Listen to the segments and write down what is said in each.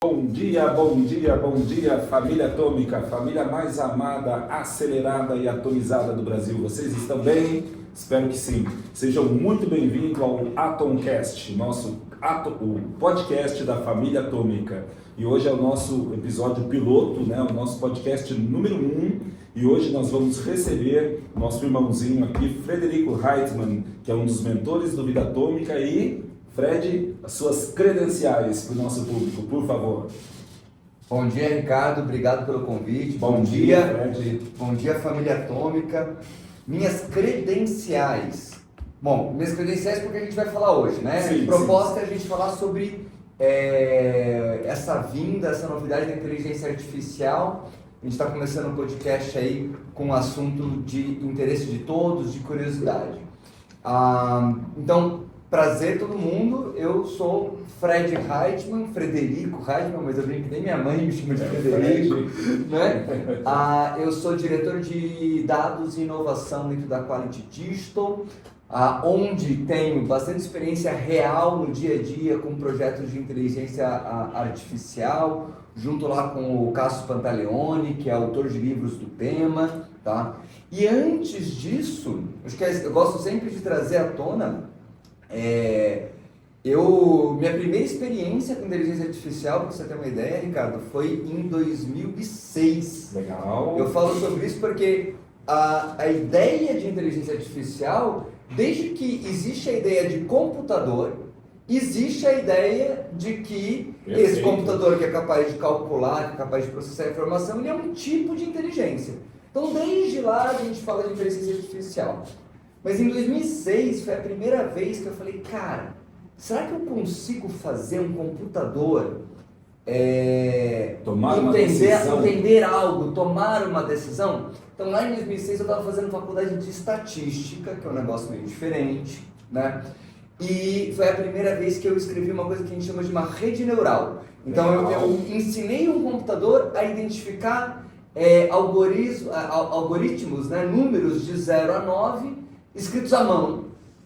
Bom dia, família atômica, família mais amada, acelerada e atomizada do Brasil. Vocês estão bem? Espero que sim. Sejam muito bem-vindos ao Atomcast, o podcast da família atômica. E hoje é o nosso episódio piloto, o nosso podcast número 1. E hoje nós vamos receber nosso irmãozinho aqui, Frederico Heitzmann, que é um dos mentores do Vida Atômica. E, Fred, as suas credenciais para o nosso público, por favor. Bom dia, Ricardo. Obrigado pelo convite. Bom dia, Fred. Bom dia, família atômica. Minhas credenciais. Bom, minhas credenciais porque a gente vai falar hoje, né? Sim, a proposta é a gente falar sobre essa novidade da inteligência artificial. A gente está começando um podcast aí com um assunto de interesse de todos, de curiosidade. Então, prazer todo mundo, eu sou Fred Heitzmann, Frederico Heitzmann, mas eu brinco que nem minha mãe me chama de Frederico, né? Eu sou diretor de dados e inovação dentro da Quality Digital, onde tenho bastante experiência real no dia a dia com projetos de inteligência artificial, junto lá com o Cássio Pantaleone, que é autor de livros do tema, tá? E antes disso, eu gosto sempre de trazer à tona minha primeira experiência com inteligência artificial, para você ter uma ideia, Ricardo, foi em 2006. Legal. Eu falo sobre isso porque a ideia de inteligência artificial, desde que existe a ideia de computador, existe a ideia de que esse computador que é capaz de calcular, que é capaz de processar informação, ele é um tipo de inteligência. Então, desde lá a gente fala de inteligência artificial. Mas em 2006 foi a primeira vez que eu falei, cara, será que eu consigo fazer um computador entender algo, tomar uma decisão? Então lá em 2006 eu estava fazendo faculdade de estatística, que é um negócio meio diferente, né? E foi a primeira vez que eu escrevi uma coisa que a gente chama de uma rede neural. Então eu ensinei um computador a identificar algoritmos, né, números de 0 a 9, escritos à mão.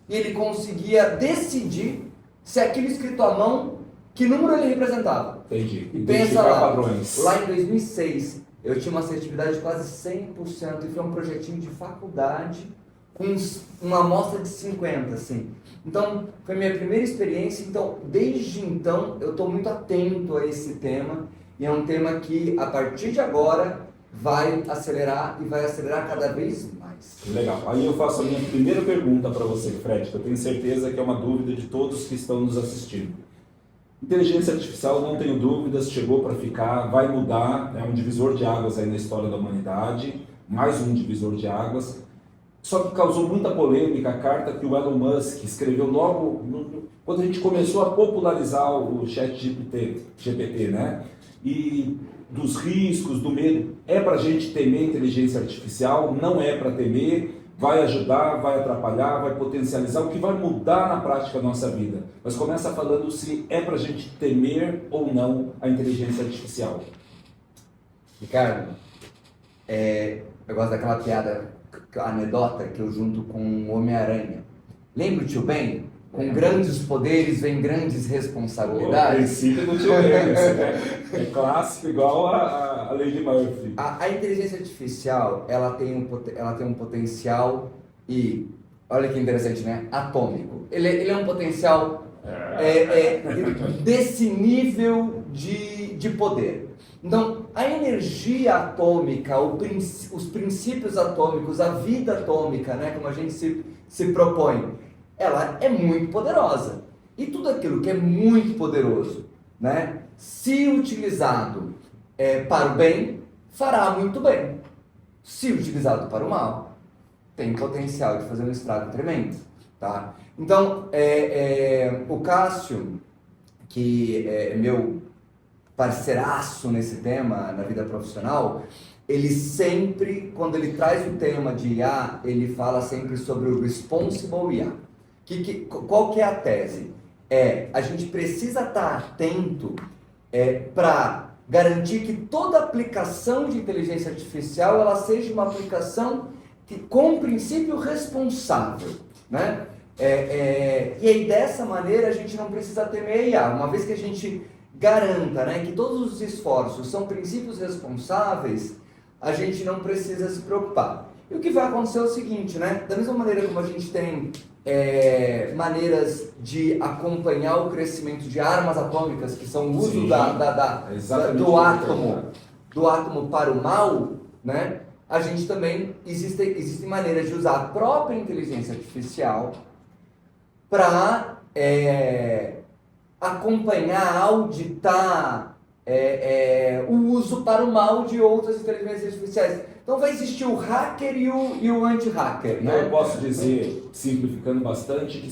E ele conseguia decidir se aquilo escrito à mão, que número ele representava. Entendi. E pensa lá, padrões. Lá em 2006, eu tinha uma assertividade de quase 100%, e foi um projetinho de faculdade, com uma amostra de 50, assim. Então, foi a minha primeira experiência, então, desde então, eu estou muito atento a esse tema, e é um tema que, a partir de agora, vai acelerar e vai acelerar cada vez mais. Legal. Aí eu faço a minha primeira pergunta para você, Fred, que eu tenho certeza que é uma dúvida de todos que estão nos assistindo. Inteligência artificial, não tenho dúvidas, chegou para ficar, vai mudar, é um divisor de águas aí na história da humanidade, mais um divisor de águas. Só que causou muita polêmica a carta que o Elon Musk escreveu logo quando a gente começou a popularizar o ChatGPT, né? E dos riscos, do medo. É para a gente temer inteligência artificial? Não é para temer, vai ajudar, vai atrapalhar, vai potencializar, o que vai mudar na prática a nossa vida. Mas começa falando se é para a gente temer ou não a inteligência artificial. Ricardo, eu gosto daquela piada, anedota que eu junto com o Homem-Aranha. Lembra o Tio Ben? Com grandes poderes vem grandes responsabilidades. O princípio do Tio Ben, é clássico igual a Lady Murphy. A inteligência artificial, ela tem um potencial, e olha que interessante, né? Atômico. Ele é um potencial desse nível de poder. Então, a energia atômica, os princípios atômicos, a vida atômica, né, como a gente se propõe, ela é muito poderosa. E tudo aquilo que é muito poderoso, né, se utilizado para o bem, fará muito bem. Se utilizado para o mal, tem potencial de fazer um estrago tremendo. Tá? Então, o Cássio, que é meu parceiraço nesse tema na vida profissional, ele sempre, quando ele traz o tema de IA, ele fala sempre sobre o responsible IA. Qual que é a tese? A gente precisa estar atento para garantir que toda aplicação de inteligência artificial ela seja uma aplicação com um princípio responsável, né? E aí dessa maneira a gente não precisa temer a IA. Uma vez que a gente garanta, né, que todos os esforços são princípios responsáveis, a gente não precisa se preocupar. E o que vai acontecer é o seguinte, né? Da mesma maneira como a gente tem maneiras de acompanhar o crescimento de armas atômicas, que são o uso Sim, do átomo para o mal, né? A gente também existem maneiras de usar a própria inteligência artificial para acompanhar, auditar o uso para o mal de outras inteligências artificiais. Então vai existir o hacker e o anti-hacker, né? Eu posso dizer, simplificando bastante, que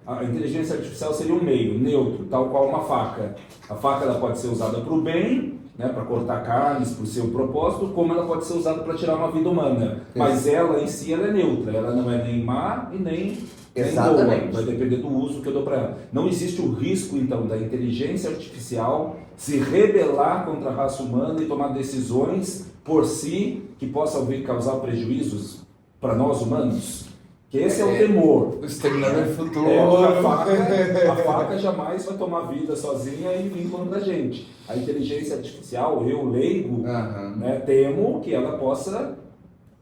a inteligência artificial seria um meio neutro, tal qual uma faca. A faca ela pode ser usada para o bem, né, para cortar carnes, para o seu propósito, como ela pode ser usada para tirar uma vida humana. Mas ela em si ela é neutra, ela não é nem má e nem boa. Vai depender do uso que eu dou para ela. Não existe o risco, então, da inteligência artificial se rebelar contra a raça humana e tomar decisões por si que possam vir causar prejuízos para nós humanos? Que esse é o temor. O exterminador futuro. A faca jamais vai tomar vida sozinha e vir contra a gente. A inteligência artificial, eu leigo, né, temo que ela possa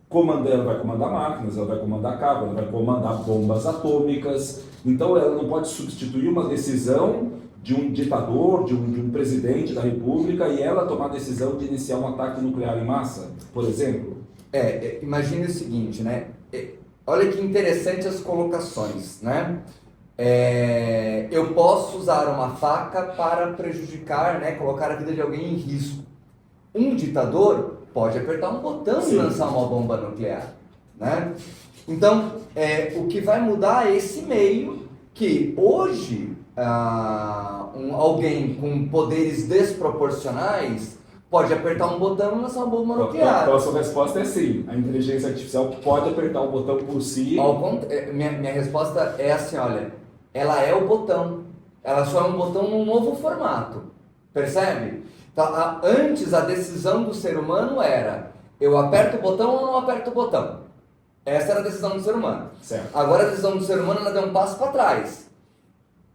comandar, ela vai comandar máquinas, ela vai comandar carros, ela vai comandar bombas atômicas. Então ela não pode substituir uma decisão de um ditador, de um presidente da república e ela tomar a decisão de iniciar um ataque nuclear em massa, por exemplo. Imagine o seguinte, né? Olha que interessante as colocações, né? Eu posso usar uma faca para prejudicar, né, colocar a vida de alguém em risco. Um ditador pode apertar um botão e lançar uma bomba nuclear, né? Então, o que vai mudar é esse meio que hoje alguém com poderes desproporcionais pode apertar um botão e lançar uma bomba nuclear. Então a sua resposta é sim. A inteligência artificial pode apertar o botão por si. Minha resposta é assim, olha, ela é o botão. Ela só é um botão num novo formato. Percebe? Então, antes a decisão do ser humano era: eu aperto o botão ou não aperto o botão? Essa era a decisão do ser humano. Certo. Agora a decisão do ser humano ela deu um passo para trás.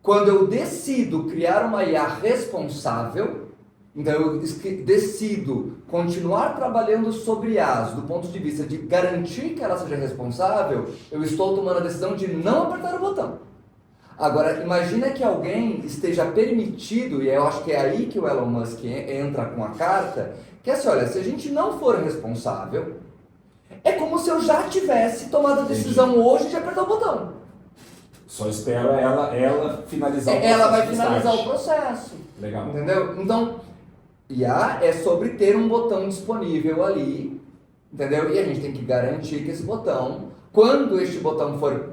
Quando eu decido criar uma IA responsável, então eu decido continuar trabalhando sobre IAs do ponto de vista de garantir que ela seja responsável, eu estou tomando a decisão de não apertar o botão. Agora, imagina que alguém esteja permitido, e eu acho que é aí que o Elon Musk entra com a carta, que é assim, olha, se a gente não for responsável, é como se eu já tivesse tomado a decisão hoje de apertar o botão. Só espero ela finalizar o processo. Ela vai finalizar o processo. Legal. Entendeu? Então, IA é sobre ter um botão disponível ali, entendeu? E a gente tem que garantir que esse botão, quando este botão for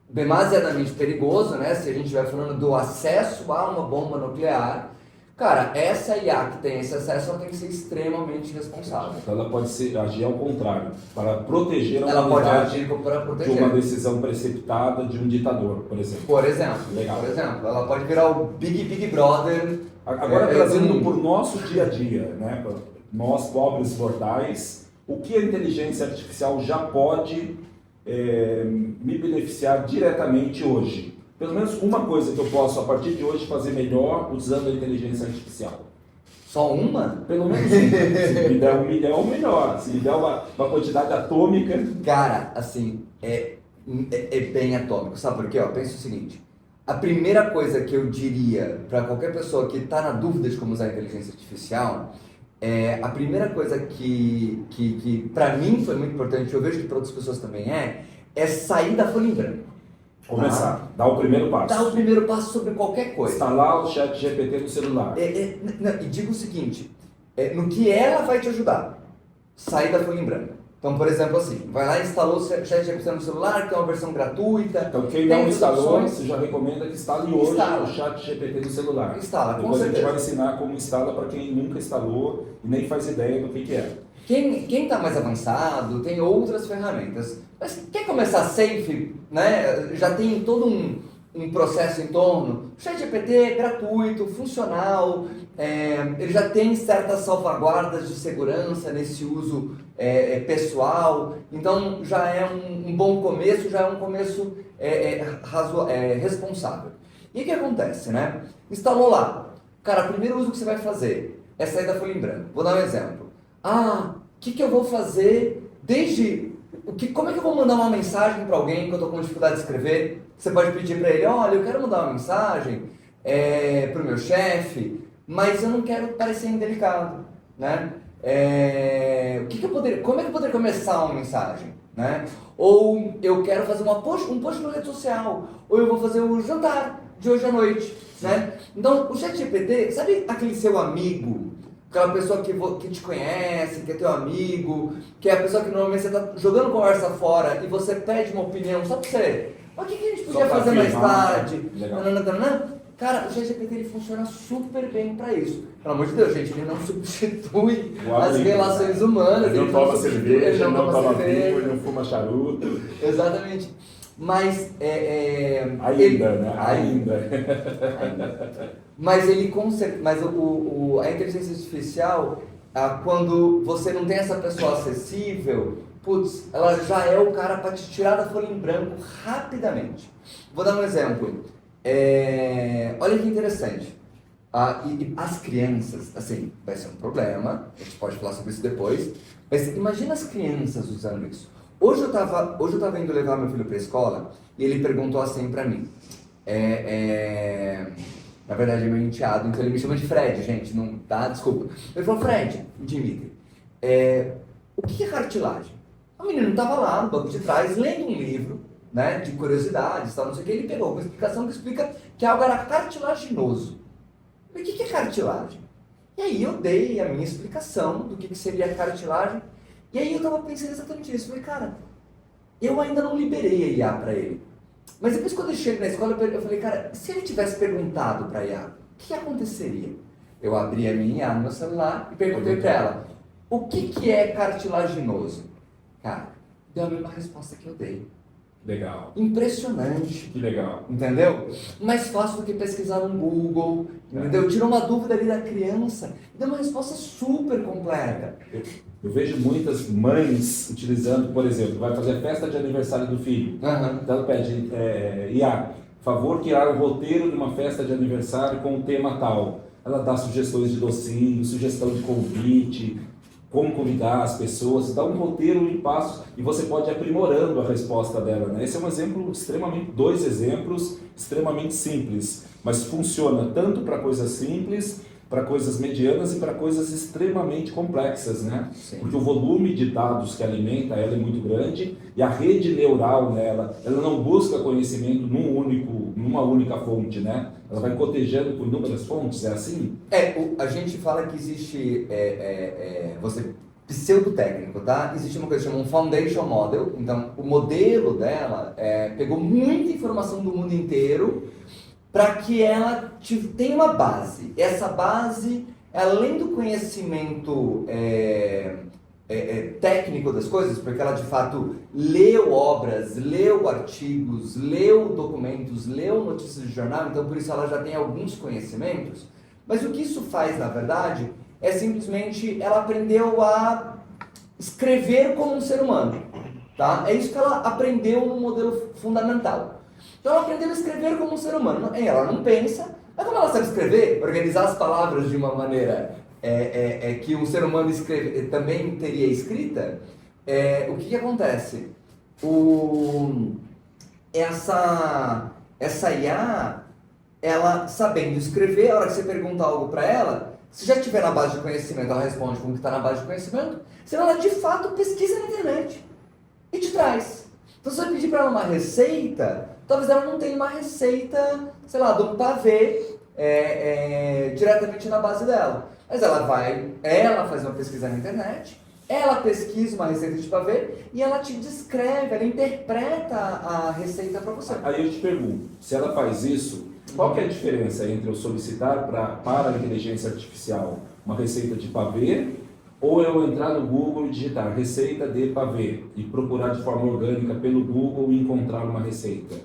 demasiadamente perigoso, né? Se a gente estiver falando do acesso a uma bomba nuclear, cara, essa IA que tem esse acesso, ela tem que ser extremamente responsável. Então ela pode agir ao contrário, para proteger a ela humanidade pode agir para proteger de uma decisão precipitada de um ditador, por exemplo. Por exemplo. Legal. Por exemplo, ela pode virar o Big Brother. Agora trazendo para o nosso dia a dia, né? Nós pobres mortais, o que a inteligência artificial já pode me beneficiar diretamente hoje? Pelo menos uma coisa que eu posso, a partir de hoje, fazer melhor usando a inteligência artificial. Só uma? Pelo menos uma. Se me der 1 milhão, melhor. Se me der uma quantidade atômica... Cara, assim, é bem atômico. Sabe por quê? Pensa o seguinte. A primeira coisa que eu diria para qualquer pessoa que está na dúvida de como usar a inteligência artificial, a primeira coisa que para mim foi muito importante, eu vejo que para outras pessoas também é sair da folha em branco. Começar, dar o primeiro passo. Dar o primeiro passo sobre qualquer coisa. Instalar o chat GPT no celular. E digo o seguinte, no que ela vai te ajudar, sair da folha em branco. Então, por exemplo, assim, vai lá e instalou o chat GPT no celular, que é uma versão gratuita. Então, quem não instalou, você já recomenda que instale hoje o chat GPT no celular. Instala, depois a gente vai ensinar como instala para quem nunca instalou e nem faz ideia do que é. Quem está mais avançado tem outras ferramentas. Mas quer começar safe, né? Já tem todo um processo em torno. O ChatGPT é gratuito, funcional, ele já tem certas salvaguardas de segurança nesse uso pessoal, então já é um bom começo, já é um começo responsável. E o que acontece, né? Instalou lá. Cara, o primeiro uso que você vai fazer é sair da folha em branco. Vou dar um exemplo. O que eu vou fazer como é que eu vou mandar uma mensagem para alguém que eu estou com dificuldade de escrever? Você pode pedir para ele, olha, eu quero mandar uma mensagem para o meu chefe, mas eu não quero parecer indelicado, né? Como é que eu poderia começar uma mensagem, né? Ou eu quero fazer um post na rede social, ou eu vou fazer um jantar de hoje à noite, né? Então, o ChatGPT, sabe aquele seu amigo, aquela pessoa que te conhece, que é teu amigo, que é a pessoa que normalmente você está jogando conversa fora e você pede uma opinião só para você. Mas o que a gente podia fazer mais tarde? Cara, o ChatGPT ele funciona super bem para isso. Pelo amor de Deus, gente, ele não substitui as relações humanas. Ele não toma cerveja, ele não toma vinho, ele não fuma charuto. Exatamente. Mas Ainda. Mas a inteligência artificial, quando você não tem essa pessoa acessível, ela já é o cara para te tirar da folha em branco rapidamente. Vou dar um exemplo. Olha que interessante. As crianças, assim, vai ser um problema, a gente pode falar sobre isso depois, mas imagina as crianças usando isso. Hoje eu tava indo levar meu filho para a escola e ele perguntou assim para mim. Na verdade é meu enteado, então ele me chama de Fred, gente, não tá? Desculpa. Ele falou, Fred, Dimitri, o que é cartilagem? O menino estava lá no banco de trás lendo um livro, né, de curiosidades, tal, não sei o que, ele pegou uma explicação que explica que algo era cartilaginoso. O que é cartilagem? E aí eu dei a minha explicação do que seria cartilagem. E aí eu estava pensando exatamente isso. Eu falei, cara, eu ainda não liberei a IA para ele. Mas depois quando eu chego na escola, eu falei, cara, se ele tivesse perguntado para a IA, o que aconteceria? Eu abri a minha IA no meu celular e perguntei para ela, o que é cartilaginoso? Cara, deu a mesma resposta que eu dei. Legal. Impressionante. Que legal. Entendeu? Mais fácil do que pesquisar no Google, entendeu? Tirou uma dúvida ali da criança e deu uma resposta super completa. Eu vejo muitas mães utilizando, por exemplo, vai fazer a festa de aniversário do filho. Então ela pede, IA, favor criar o roteiro de uma festa de aniversário com o tema tal. Ela dá sugestões de docinho, sugestão de convite, como convidar as pessoas, dá um roteiro em passos e você pode ir aprimorando a resposta dela, né? Esse é um exemplo dois exemplos extremamente simples, mas funciona tanto para coisas simples, para coisas medianas e para coisas extremamente complexas, né? Sim. Porque o volume de dados que alimenta ela é muito grande e a rede neural nela, ela não busca conhecimento numa única fonte, né? Ela vai cotejando por inúmeras fontes, é assim? A gente fala que existe, você pseudo-técnico, tá? Existe uma coisa que chama um foundation model, então o modelo dela pegou muita informação do mundo inteiro para que ela tenha uma base. Essa base, além do conhecimento técnico das coisas, porque ela de fato leu obras, leu artigos, leu documentos, leu notícias de jornal, então por isso ela já tem alguns conhecimentos, mas o que isso faz na verdade é simplesmente ela aprendeu a escrever como um ser humano, tá? É isso que ela aprendeu no modelo fundamental. Então ela aprendeu a escrever como um ser humano. Ela não pensa, mas como ela sabe escrever, organizar as palavras de uma maneira que um ser humano também teria escrita, o que acontece? Essa IA, ela sabendo escrever, a hora que você pergunta algo para ela, se já estiver na base de conhecimento, ela responde como que está na base de conhecimento, senão ela de fato pesquisa na internet e te traz. Então se você pedir para ela uma receita, talvez ela não tenha uma receita, sei lá, de um pavê diretamente na base dela. Mas ela faz uma pesquisa na internet, ela pesquisa uma receita de pavê e ela te descreve, ela interpreta a receita para você. Aí eu te pergunto, se ela faz isso, qual que é a diferença entre eu solicitar para a inteligência artificial uma receita de pavê ou eu entrar no Google e digitar receita de pavê e procurar de forma orgânica pelo Google e encontrar uma receita?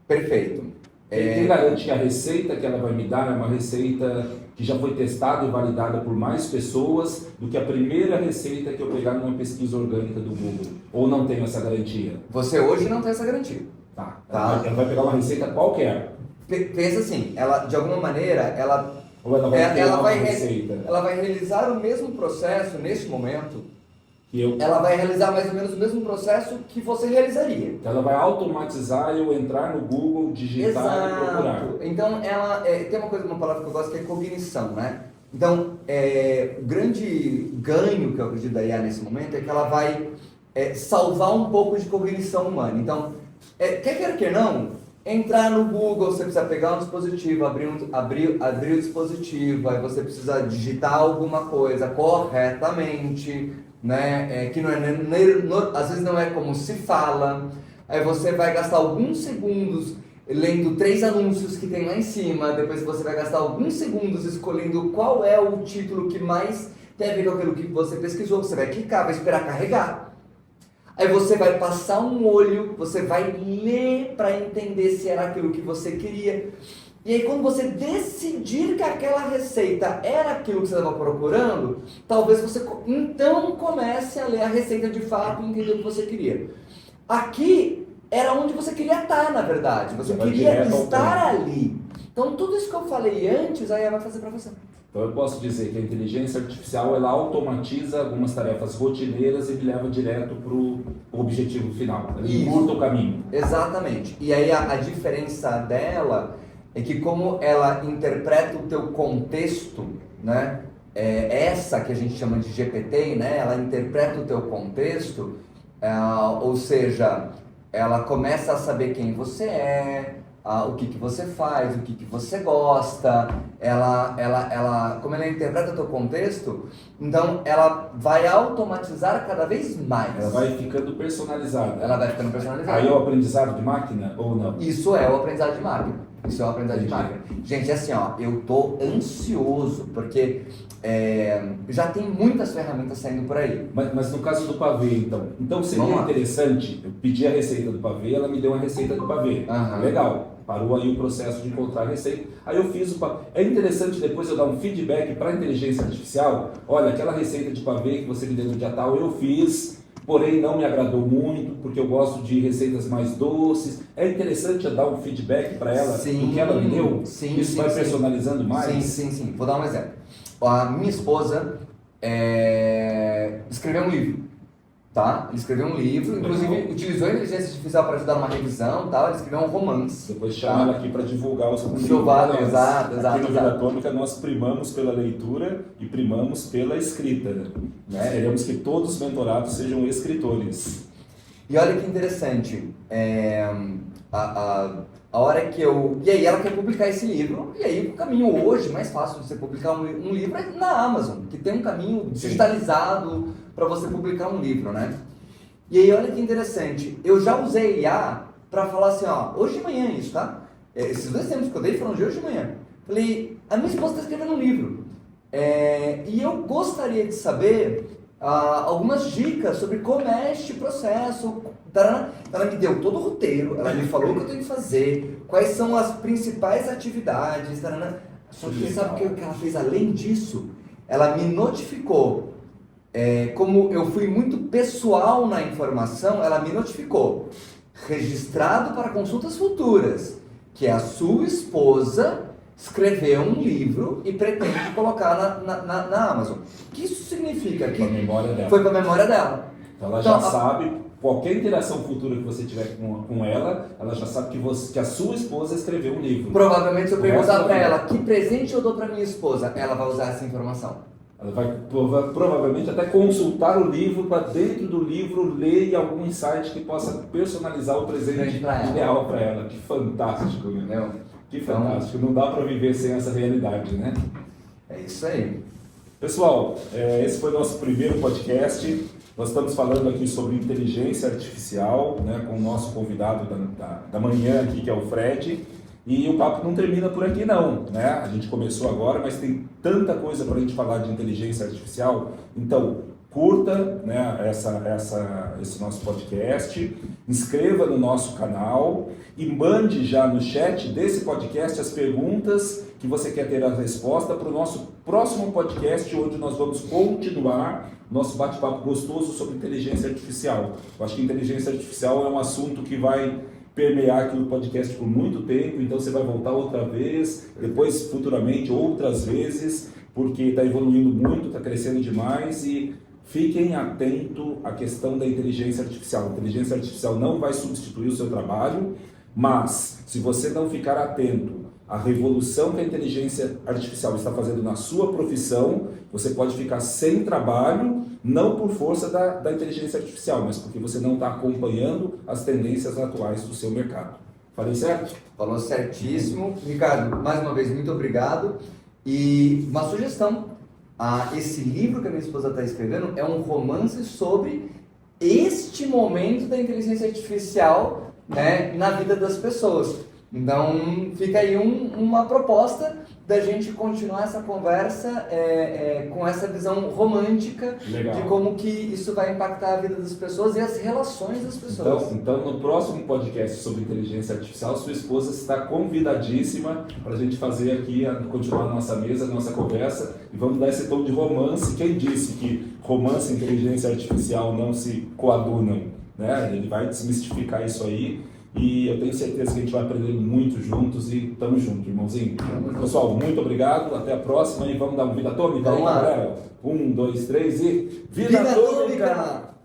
Perfeito. Quem garante que a receita que ela vai me dar é uma receita que já foi testada e validada por mais pessoas do que a primeira receita que eu pegar numa pesquisa orgânica do Google? Ou não tenho essa garantia? Você hoje não tem essa garantia. Tá. Ela vai pegar uma receita qualquer. Pensa assim, ela, de alguma maneira, ela Ou ela vai ter uma receita? ela vai realizar o mesmo processo neste momento. Que Ela vai realizar mais ou menos o mesmo processo que você realizaria. Então ela vai automatizar eu entrar no Google, digitar e procurar. Então ela tem uma palavra que eu gosto que é cognição, né? Então o grande ganho que eu acredito da IA nesse momento é que ela vai salvar um pouco de cognição humana. Então, quer não, entrar no Google, você precisa pegar um dispositivo, abrir o dispositivo, aí você precisa digitar alguma coisa corretamente, né? Que às vezes não é como se fala. Aí você vai gastar alguns segundos lendo 3 anúncios que tem lá em cima, depois você vai gastar alguns segundos escolhendo qual é o título que mais tem a ver com aquilo que você pesquisou, você vai clicar, vai esperar carregar. Aí você vai passar um olho, você vai ler para entender se era aquilo que você queria. E aí quando você decidir que aquela receita era aquilo que você estava procurando, talvez você então comece a ler a receita de fato e entender o que você queria. Aqui era onde você queria estar, na verdade. Você queria estar ali. Então tudo isso que eu falei antes, a IA vai fazer para você. Então eu posso dizer que a inteligência artificial ela automatiza algumas tarefas rotineiras e me leva direto para o objetivo final. Ela encurta o caminho. Exatamente. E aí a diferença dela é que como ela interpreta o teu contexto, né? Essa que a gente chama de GPT, né? Ela interpreta o teu contexto, ou seja, ela começa a saber quem você é, o que você faz, o que você gosta, como ela interpreta o teu contexto, então ela vai automatizar cada vez mais. Ela vai ficando personalizada. Ela vai ficando personalizada. Aí é o aprendizado de máquina ou não? Isso é o aprendizado de máquina. Isso é o aprendizado de máquina. Gente, assim, ó, eu tô ansioso, porque já tem muitas ferramentas saindo por aí. Mas no caso do pavê, então seria interessante, eu pedi a receita do pavê, ela me deu uma receita do pavê. Legal, parou aí o processo de encontrar a receita, aí eu fiz o pavê. É interessante depois eu dar um feedback para a inteligência artificial, olha, aquela receita de pavê que você me deu no dia tal, eu fiz, porém não me agradou muito, porque eu gosto de receitas mais doces. É interessante eu dar um feedback para ela do que ela me deu? Isso vai personalizando mais? Sim. Vou dar um exemplo. A minha esposa escreveu um livro, tá? Ele escreveu um livro, inclusive utilizou a inteligência artificial para ajudar numa revisão, tá? Ele escreveu um romance. Depois chama ela aqui para divulgar os conteúdos. Exato. Aqui no Vida Atômica nós primamos pela leitura e primamos pela escrita. Né? Queremos que todos os mentorados sejam escritores. E olha que interessante, a hora que eu... E aí ela quer publicar esse livro, e aí o caminho hoje mais fácil de você publicar um livro é na Amazon, que tem um caminho digitalizado para você publicar um livro, né? E aí olha que interessante, eu já usei IA para falar assim, ó, hoje de manhã isso, tá? Esses 2 tempos que eu dei foram de hoje de manhã. Falei, a minha esposa está escrevendo um livro, e eu gostaria de saber algumas dicas sobre como é este processo. Ela me deu todo o roteiro, ela me falou o que eu tenho que fazer, quais são as principais atividades. Só que sabe o que ela fez além disso? Ela me notificou, como eu fui muito pessoal na informação, ela me notificou, registrado para consultas futuras, que a sua esposa escreveu um livro e pretende colocar na Amazon. O que isso significa? Que foi para a memória dela. Então ela já sabe, qualquer interação futura que você tiver com ela já sabe que a sua esposa escreveu um livro. Provavelmente se eu perguntar para ela, que presente eu dou para minha esposa, ela vai usar essa informação. Ela vai provavelmente até consultar o livro, para dentro do livro ler algum insight que possa personalizar o presente ideal para ela. Que fantástico, né? Que fantástico, não dá para viver sem essa realidade, né? É isso aí. Pessoal, esse foi o nosso primeiro podcast. Nós estamos falando aqui sobre inteligência artificial, né, com o nosso convidado da manhã aqui, que é o Fred. E o papo não termina por aqui não, né? A gente começou agora, mas tem tanta coisa para a gente falar de inteligência artificial. Então, curta, né, esse nosso podcast, inscreva no nosso canal e mande já no chat desse podcast as perguntas que você quer ter a resposta para o nosso próximo podcast, onde nós vamos continuar nosso bate-papo gostoso sobre inteligência artificial. Eu acho que inteligência artificial é um assunto que vai permear aqui o podcast por muito tempo, então você vai voltar outra vez, depois futuramente outras vezes, porque está evoluindo muito, está crescendo demais e fiquem atentos à questão da inteligência artificial. A inteligência artificial não vai substituir o seu trabalho, mas se você não ficar atento à revolução que a inteligência artificial está fazendo na sua profissão, você pode ficar sem trabalho, não por força da inteligência artificial, mas porque você não está acompanhando as tendências atuais do seu mercado. Falei certo? Falou certíssimo. Ricardo, mais uma vez, muito obrigado. E uma sugestão, esse livro que a minha esposa está escrevendo é um romance sobre este momento da inteligência artificial, né, na vida das pessoas. Então, fica aí uma proposta da gente continuar essa conversa com essa visão romântica. Legal. De como que isso vai impactar a vida das pessoas e as relações das pessoas. Então, no próximo podcast sobre inteligência artificial, sua esposa está convidadíssima para a gente fazer aqui, continuar a nossa mesa, a nossa conversa, e vamos dar esse tom de romance. Quem disse que romance e inteligência artificial não se coadunam, né? Ele vai desmistificar isso aí. E eu tenho certeza que a gente vai aprender muito juntos e estamos juntos, irmãozinho. Pessoal, muito obrigado. Até a próxima e vamos dar uma vida atômica aí, galera. 1, 2, 3 e... Vida atômica!